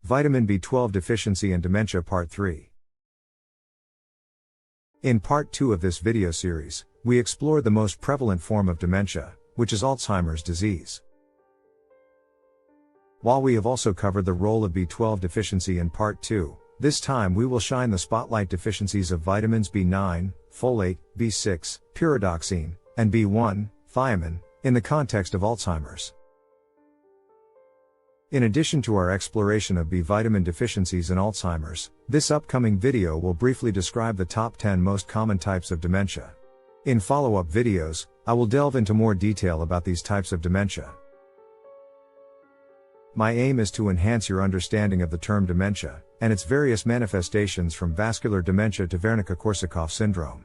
Vitamin B12 Deficiency and Dementia Part 3. In Part 2 of this video series, we explored the most prevalent form of dementia, which is Alzheimer's disease. While we have also covered the role of B12 deficiency in Part 2, this time we will shine the spotlight deficiencies of vitamins B9, folate, B6, pyridoxine, and B1, thiamine, in the context of Alzheimer's. In addition to our exploration of B vitamin deficiencies in Alzheimer's, this upcoming video will briefly describe the top 10 most common types of dementia. In follow-up videos, I will delve into more detail about these types of dementia. My aim is to enhance your understanding of the term dementia, and its various manifestations from vascular dementia to Wernicke-Korsakoff syndrome.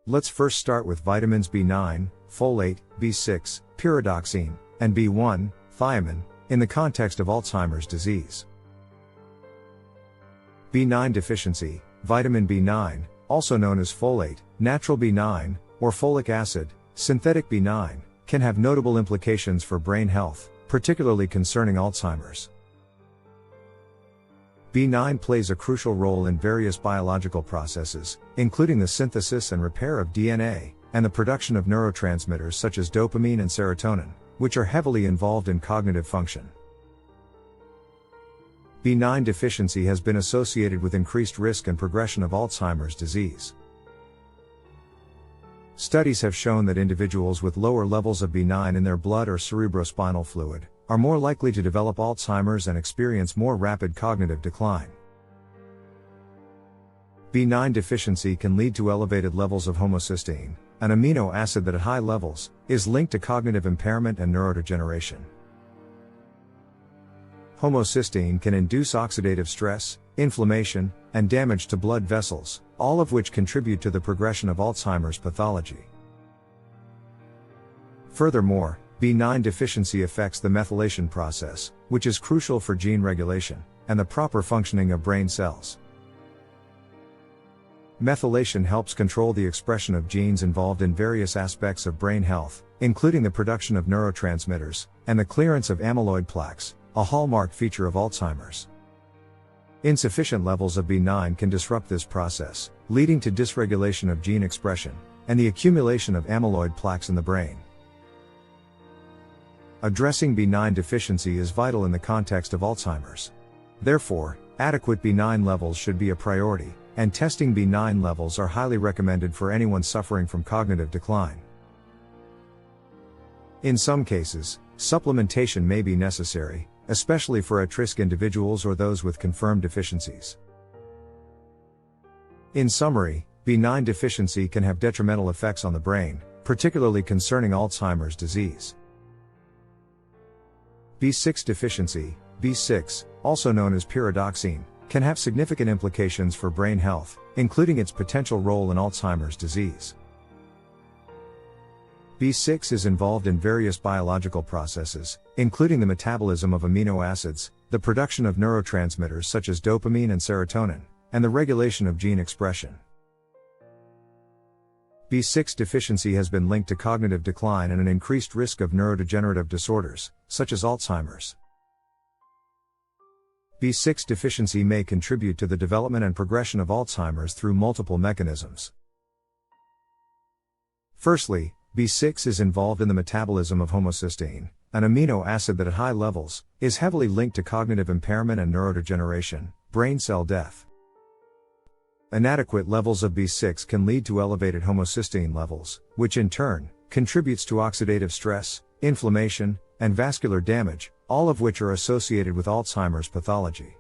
Let's first start with vitamins B9, folate, B6, pyridoxine, and B1, thiamine, in the context of Alzheimer's disease. B9 deficiency, vitamin B9, also known as folate, natural B9, or folic acid, synthetic B9, can have notable implications for brain health, particularly concerning Alzheimer's. B9 plays a crucial role in various biological processes, including the synthesis and repair of DNA, and the production of neurotransmitters such as dopamine and serotonin, which are heavily involved in cognitive function. B9 deficiency has been associated with increased risk and progression of Alzheimer's disease. Studies have shown that individuals with lower levels of B9 in their blood or cerebrospinal fluid are more likely to develop Alzheimer's and experience more rapid cognitive decline. B9 deficiency can lead to elevated levels of homocysteine, an amino acid that at high levels is linked to cognitive impairment and neurodegeneration. Homocysteine can induce oxidative stress, inflammation, and damage to blood vessels, all of which contribute to the progression of Alzheimer's pathology. Furthermore, B9 deficiency affects the methylation process, which is crucial for gene regulation and the proper functioning of brain cells. Methylation helps control the expression of genes involved in various aspects of brain health, including the production of neurotransmitters and the clearance of amyloid plaques, a hallmark feature of Alzheimer's. Insufficient levels of B9 can disrupt this process, leading to dysregulation of gene expression and the accumulation of amyloid plaques in the brain. Addressing B9 deficiency is vital in the context of Alzheimer's. Therefore, adequate B9 levels should be a priority, and testing B9 levels are highly recommended for anyone suffering from cognitive decline. In some cases, supplementation may be necessary, especially for at-risk individuals or those with confirmed deficiencies. In summary, B9 deficiency can have detrimental effects on the brain, particularly concerning Alzheimer's disease. B6 deficiency, B6, also known as pyridoxine, can have significant implications for brain health, including its potential role in Alzheimer's disease. B6 is involved in various biological processes, including the metabolism of amino acids, the production of neurotransmitters such as dopamine and serotonin, and the regulation of gene expression. B6 deficiency has been linked to cognitive decline and an increased risk of neurodegenerative disorders, such as Alzheimer's. B6 deficiency may contribute to the development and progression of Alzheimer's through multiple mechanisms. Firstly, B6 is involved in the metabolism of homocysteine, an amino acid that at high levels is heavily linked to cognitive impairment and neurodegeneration, brain cell death. Inadequate levels of B6 can lead to elevated homocysteine levels, which in turn contributes to oxidative stress, inflammation, and vascular damage, all of which are associated with Alzheimer's pathology.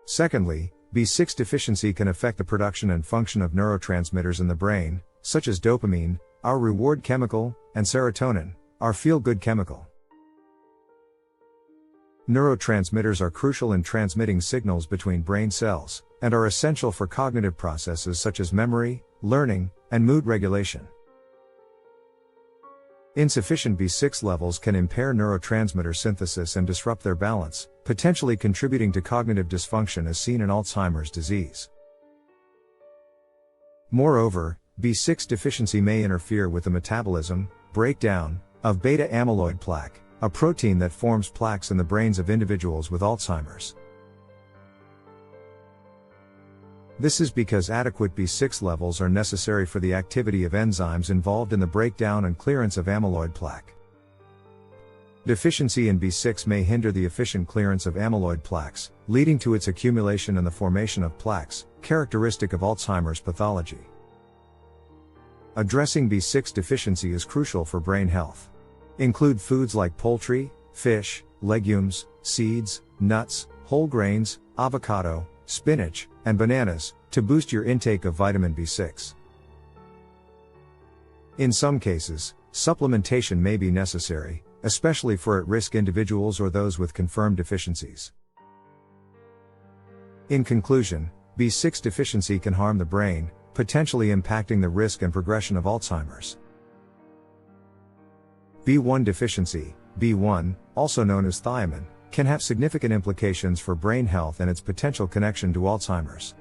Secondly, B6 deficiency can affect the production and function of neurotransmitters in the brain, such as dopamine, our reward chemical, and serotonin, our feel-good chemical. Neurotransmitters are crucial in transmitting signals between brain cells, and are essential for cognitive processes such as memory, learning, and mood regulation. Insufficient B6 levels can impair neurotransmitter synthesis and disrupt their balance, potentially contributing to cognitive dysfunction as seen in Alzheimer's disease. Moreover, B6 deficiency may interfere with the metabolism, breakdown, of beta amyloid plaque, a protein that forms plaques in the brains of individuals with Alzheimer's. This is because adequate B6 levels are necessary for the activity of enzymes involved in the breakdown and clearance of amyloid plaque. Deficiency in B6 may hinder the efficient clearance of amyloid plaques, leading to its accumulation and the formation of plaques, characteristic of Alzheimer's pathology. Addressing B6 deficiency is crucial for brain health. Include foods like poultry, fish, legumes, seeds, nuts, whole grains, avocado, spinach, and bananas, to boost your intake of vitamin B6. In some cases, supplementation may be necessary, especially for at-risk individuals or those with confirmed deficiencies. In conclusion, B6 deficiency can harm the brain, potentially impacting the risk and progression of Alzheimer's. B1 deficiency, B1, also known as thiamine, can have significant implications for brain health and its potential connection to Alzheimer's.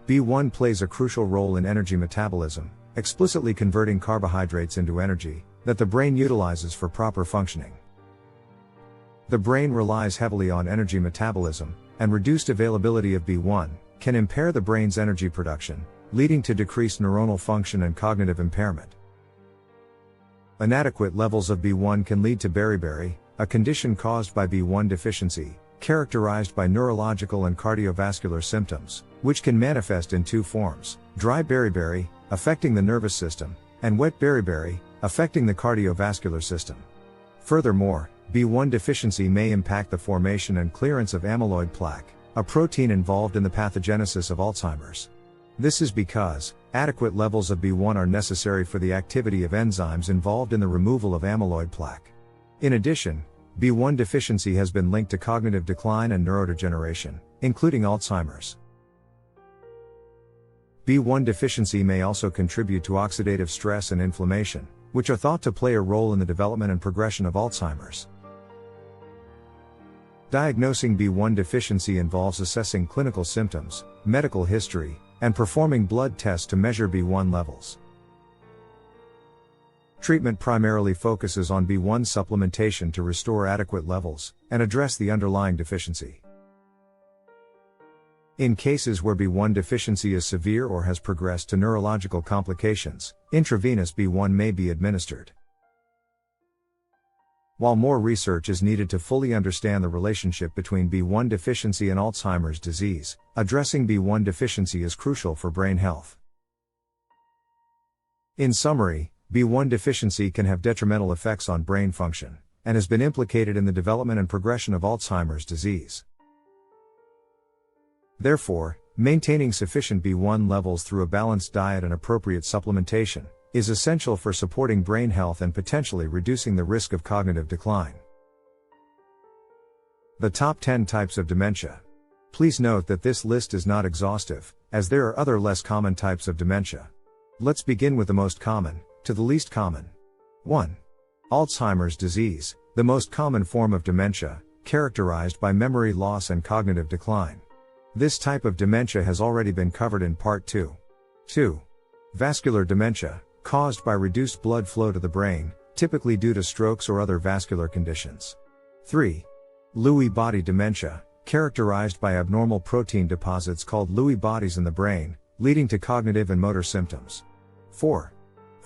B1 plays a crucial role in energy metabolism, explicitly converting carbohydrates into energy that the brain utilizes for proper functioning. The brain relies heavily on energy metabolism, and reduced availability of B1 can impair the brain's energy production, leading to decreased neuronal function and cognitive impairment. Inadequate levels of B1 can lead to beriberi, a condition caused by B1 deficiency, characterized by neurological and cardiovascular symptoms, which can manifest in two forms: dry beriberi, affecting the nervous system, and wet beriberi, affecting the cardiovascular system. Furthermore, B1 deficiency may impact the formation and clearance of amyloid plaque, a protein involved in the pathogenesis of Alzheimer's. This is because adequate levels of B1 are necessary for the activity of enzymes involved in the removal of amyloid plaque. In addition, B1 deficiency has been linked to cognitive decline and neurodegeneration, including Alzheimer's. B1 deficiency may also contribute to oxidative stress and inflammation, which are thought to play a role in the development and progression of Alzheimer's. Diagnosing B1 deficiency involves assessing clinical symptoms, medical history, and performing blood tests to measure B1 levels. Treatment primarily focuses on B1 supplementation to restore adequate levels and address the underlying deficiency. In cases where B1 deficiency is severe or has progressed to neurological complications, intravenous B1 may be administered. While more research is needed to fully understand the relationship between B1 deficiency and Alzheimer's disease, addressing B1 deficiency is crucial for brain health. In summary, B1 deficiency can have detrimental effects on brain function, and has been implicated in the development and progression of Alzheimer's disease. Therefore, maintaining sufficient B1 levels through a balanced diet and appropriate supplementation is essential for supporting brain health and potentially reducing the risk of cognitive decline. The top 10 types of dementia. Please note that this list is not exhaustive, as there are other less common types of dementia. Let's begin with the most common, to the least common. 1. Alzheimer's disease, the most common form of dementia, characterized by memory loss and cognitive decline. This type of dementia has already been covered in Part 2. 2. Vascular dementia, caused by reduced blood flow to the brain, typically due to strokes or other vascular conditions. 3. Lewy body dementia, characterized by abnormal protein deposits called Lewy bodies in the brain, leading to cognitive and motor symptoms. 4.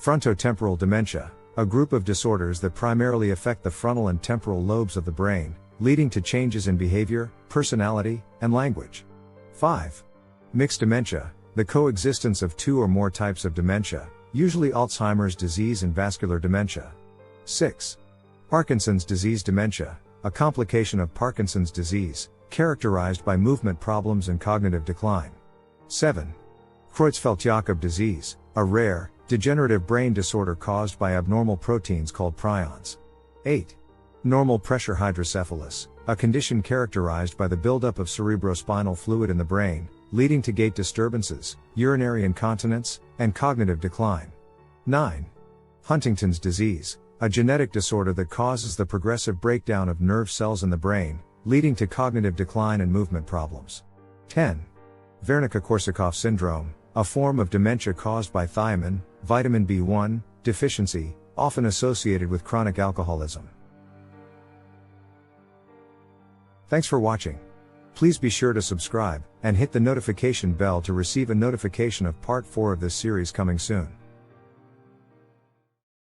Frontotemporal dementia, a group of disorders that primarily affect the frontal and temporal lobes of the brain, leading to changes in behavior, personality, and language. 5. Mixed dementia, the coexistence of two or more types of dementia, usually Alzheimer's disease and vascular dementia. 6. Parkinson's disease dementia, a complication of Parkinson's disease, characterized by movement problems and cognitive decline. 7. Creutzfeldt-Jakob disease, a rare, degenerative brain disorder caused by abnormal proteins called prions. 8. Normal pressure hydrocephalus, a condition characterized by the buildup of cerebrospinal fluid in the brain, leading to gait disturbances, urinary incontinence, and cognitive decline. 9. Huntington's disease, a genetic disorder that causes the progressive breakdown of nerve cells in the brain, leading to cognitive decline and movement problems. 10. Wernicke-Korsakoff syndrome, a form of dementia caused by thiamine, vitamin B1, deficiency, often associated with chronic alcoholism. Thanks for watching. Please be sure to subscribe, and hit the notification bell to receive a notification of part 4 of this series coming soon.